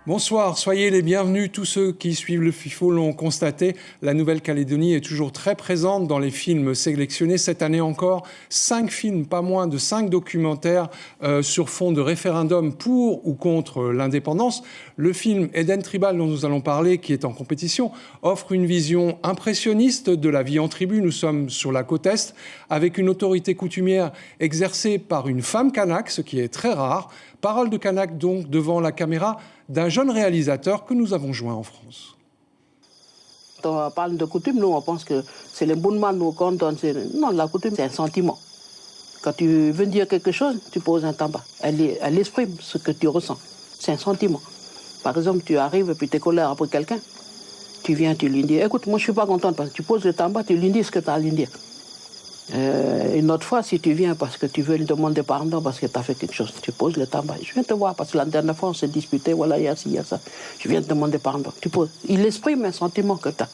Bonsoir, soyez les bienvenus. Tous ceux qui suivent le FIFO l'ont constaté, la Nouvelle-Calédonie est toujours très présente dans les films sélectionnés. Cette année encore, 5 films, pas moins de 5 documentaires sur fond de référendum pour ou contre l'indépendance. Le film Eden Tribal dont nous allons parler, qui est en compétition, offre une vision impressionniste de la vie en tribu. Nous sommes sur la côte Est, avec une autorité coutumière exercée par une femme kanak, ce qui est très rare. Parole de kanak donc devant la caméra d'un jeune réalisateur que nous avons joint en France. Quand on parle de coutume, nous on pense que c'est le bonnement nous qu'on donne. Non, la coutume c'est un sentiment. Quand tu veux dire quelque chose, tu poses un tabac. Elle exprime ce que tu ressens. C'est un sentiment. Par exemple, tu arrives et puis tu es colère après quelqu'un. Tu viens, tu lui dis, écoute, moi je suis pas contente parce que tu poses le tabac, tu lui dis ce que tu as à lui dire. Une autre fois, si tu viens parce que tu veux lui demander pardon parce que tu as fait quelque chose, tu poses le tabac. Je viens te voir parce que la dernière fois on s'est disputé, voilà, il y a ci, il y a ça. Je viens te demander pardon. Tu poses. Il exprime un sentiment que tu as.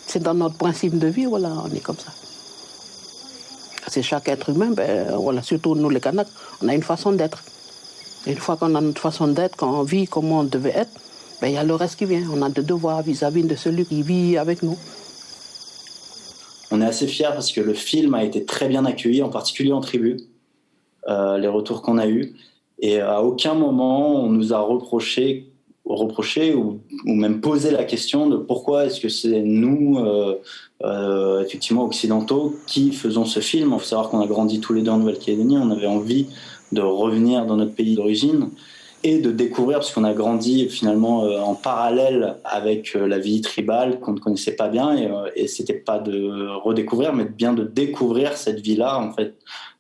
C'est dans notre principe de vie, voilà, on est comme ça. C'est chaque être humain, voilà, surtout nous les Kanaks, on a une façon d'être. Et une fois qu'on a notre façon d'être, quand on vit comme on devait être, il y a le reste qui vient. On a des devoirs vis-à-vis de celui qui vit avec nous. On est assez fiers parce que le film a été très bien accueilli, en particulier en tribu, les retours qu'on a eus. Et à aucun moment, on nous a reproché ou même posé la question de pourquoi est-ce que c'est nous, effectivement occidentaux, qui faisons ce film. Il faut savoir qu'on a grandi tous les deux en Nouvelle-Calédonie, on avait envie de revenir dans notre pays d'origine et de découvrir, parce qu'on a grandi finalement en parallèle avec la vie tribale qu'on ne connaissait pas bien, et c'était pas de redécouvrir, mais bien de découvrir cette vie-là, en fait,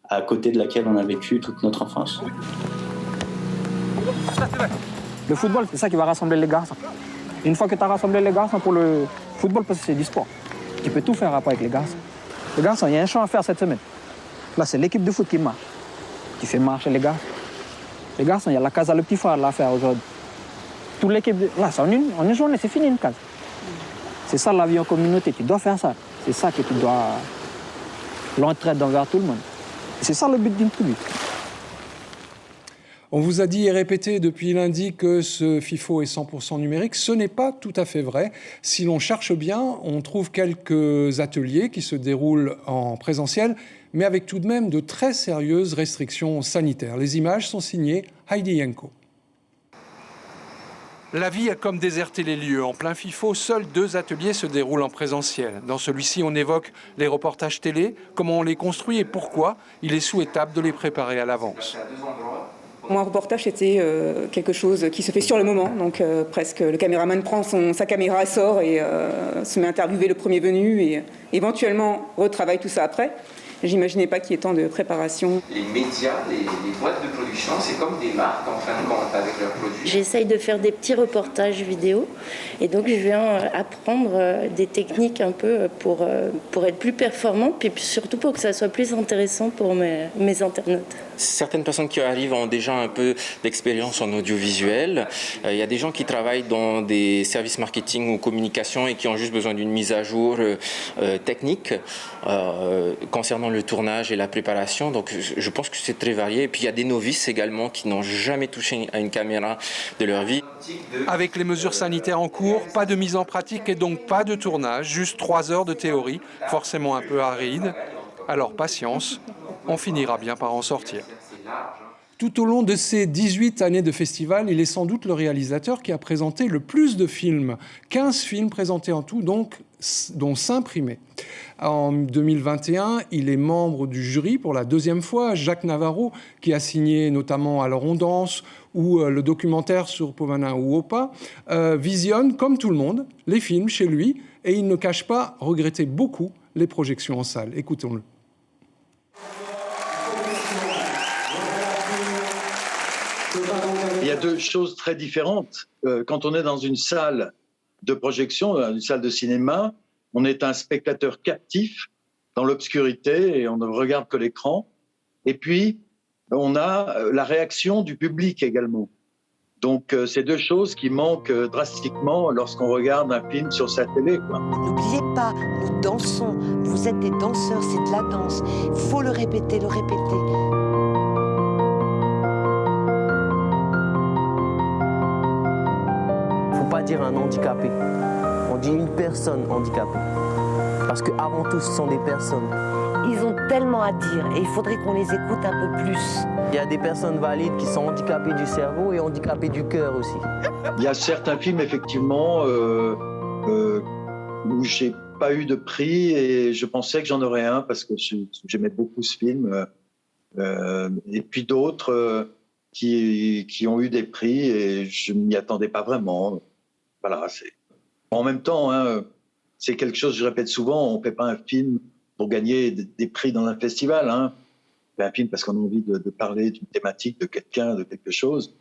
à côté de laquelle on a vécu toute notre enfance. Le football, c'est ça qui va rassembler les garçons. Une fois que tu as rassemblé les garçons pour le football, parce que c'est du sport, tu peux tout faire après avec les garçons. Les garçons, il y a un champ à faire cette semaine. Là, c'est l'équipe de foot qui marche. Tu fais marcher les garçons. Les garçons, il y a la case à le petit phare à faire aujourd'hui. Toute l'équipe, là, en une journée, c'est fini une case. C'est ça la vie en communauté, tu dois faire ça. C'est ça que tu dois l'entraide envers tout le monde. C'est ça le but d'une tribu. On vous a dit et répété depuis lundi que ce FIFO est 100% numérique. Ce n'est pas tout à fait vrai. Si l'on cherche bien, on trouve quelques ateliers qui se déroulent en présentiel, mais avec tout de même de très sérieuses restrictions sanitaires. Les images sont signées Heidi Yenko. La vie a comme déserté les lieux. En plein FIFO, seuls 2 ateliers se déroulent en présentiel. Dans celui-ci, on évoque les reportages télé, comment on les construit et pourquoi il est souhaitable de les préparer à l'avance. Moi, un reportage, c'était quelque chose qui se fait sur le moment. Donc, presque, le caméraman prend sa caméra, sort et se met à interviewer le premier venu et éventuellement retravaille tout ça après. J'imaginais pas qu'il y ait tant de préparation. Les médias, les boîtes de production, c'est comme des marques en fin de compte avec leurs produits. J'essaye de faire des petits reportages vidéo et donc je viens apprendre des techniques un peu pour être plus performant puis surtout pour que ça soit plus intéressant pour mes internautes. Certaines personnes qui arrivent ont déjà un peu d'expérience en audiovisuel. Il y a des gens qui travaillent dans des services marketing ou communication et qui ont juste besoin d'une mise à jour technique concernant le tournage et la préparation. Donc je pense que c'est très varié. Et puis il y a des novices également qui n'ont jamais touché à une caméra de leur vie. Avec les mesures sanitaires en cours, pas de mise en pratique et donc pas de tournage, juste 3 heures de théorie, forcément un peu aride. Alors patience, on finira bien par en sortir. Tout au long de ces 18 années de festival, il est sans doute le réalisateur qui a présenté le plus de films. 15 films présentés en tout, donc, dont 5 primés. En 2021, il est membre du jury pour la 2e fois. Jacques Navarro, qui a signé notamment Alors on danse ou le documentaire sur Povana ou Opa, visionne, comme tout le monde, les films chez lui et il ne cache pas regretter beaucoup les projections en salle. Écoutons-le. Il y a 2 choses très différentes. Quand on est dans une salle de projection, une salle de cinéma, on est un spectateur captif dans l'obscurité et on ne regarde que l'écran. Et puis, on a la réaction du public également. Donc, c'est deux choses qui manquent drastiquement lorsqu'on regarde un film sur sa télé, quoi. N'oubliez pas, nous dansons. Vous êtes des danseurs, c'est de la danse. Il faut le répéter, le répéter. Faut pas dire un handicapé. On dit une personne handicapée. Parce qu'avant tout, ce sont des personnes. Ils ont tellement à dire et il faudrait qu'on les écoute un peu plus. Il y a des personnes valides qui sont handicapées du cerveau et handicapées du cœur aussi. Il y a certains films, effectivement, où j'ai pas eu de prix et je pensais que j'en aurais un parce que j'aimais beaucoup ce film. Et puis d'autres qui ont eu des prix et je m'y attendais pas vraiment. Voilà, en même temps, hein, c'est quelque chose, je répète souvent, on fait pas un film pour gagner des prix dans un festival. Hein. On fait un film parce qu'on a envie de parler d'une thématique, de quelqu'un, de quelque chose.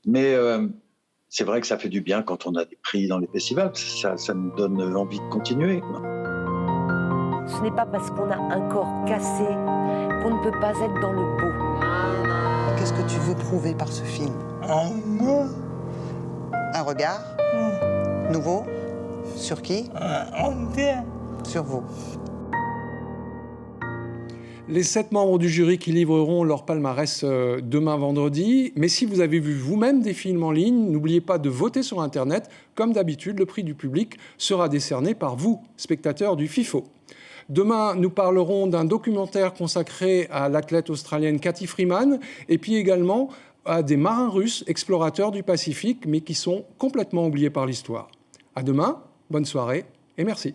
Mais c'est vrai que ça fait du bien quand on a des prix dans les festivals. Ça nous donne envie de continuer, quoi. Ce n'est pas parce qu'on a un corps cassé qu'on ne peut pas être dans le beau. Qu'est-ce que tu veux prouver par ce film? Un regard nouveau? Sur qui? Sur vous. Les 7 membres du jury qui livreront leur palmarès demain vendredi. Mais si vous avez vu vous-même des films en ligne, n'oubliez pas de voter sur Internet. Comme d'habitude, le prix du public sera décerné par vous, spectateurs du FIFO. Demain, nous parlerons d'un documentaire consacré à l'athlète australienne Cathy Freeman et puis également à des marins russes explorateurs du Pacifique, mais qui sont complètement oubliés par l'histoire. À demain, bonne soirée et merci.